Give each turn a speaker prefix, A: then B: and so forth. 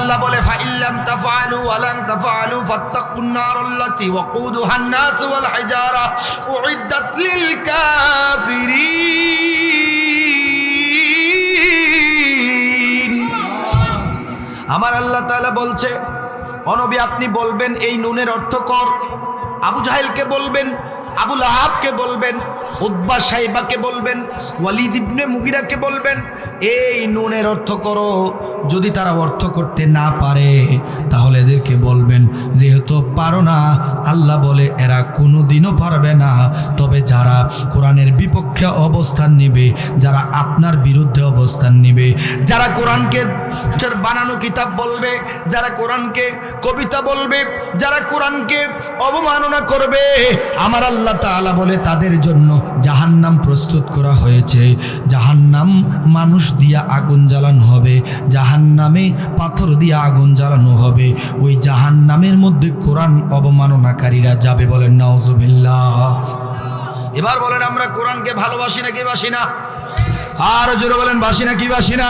A: আল্লাহ বলে ফাইল্লাম তাফআলু ওয়া লান তাফআলু ফাত্তাকুন নারাল্লাতী ওয়াকুদুহান নাস ওয়াল হিজারা উইদ্দাত লিল কাফিরিন। আমার আল্লাহ তাআলা বলছে, অনবী আপনি বলবেন এই নুনের অর্থ কর। আবু জাহেলকে বলবেন, আবু লাহাবকে বলবেন, উতবা সাইবাকে বলবেন, ওয়ালিদ ইবনে মুগিরাকে বলবেন এই নুনের অর্থ করো। যদি তারা অর্থ করতে না পারে তাহলে এদেরকে বলবেন যেহেতু পারো না, আল্লাহ বলে এরা কোনোদিনও পারবে না। তবে যারা কোরআনের বিপক্ষে অবস্থান নিবে, যারা আপনার বিরুদ্ধে অবস্থান নিবে, যারা কোরআনকে বানানো কিতাব বলবে, যারা কোরআনকে কবিতা বলবে, যারা কোরআনকে অবমাননা করবে, আমার আল্লাহ তাআলা বলে তাদের জন্য জাহান্নাম প্রস্তুত করা হয়েছে। জাহান্নাম মানুষ দিয়া আগুন জ্বালানো হবে, জাহান্নামে পাথর দিয়া আগুন জ্বালানো হবে। ওই জাহান্নামের মধ্যে কোরআন অবমাননাকারীরা যাবে। বলেন নাউজুবিল্লাহ। এবার বলেন আমরা কোরআনকে ভালোবাসি নাকি বাসি না? আর জোরে বলেন বাসি নাকি বাসি না?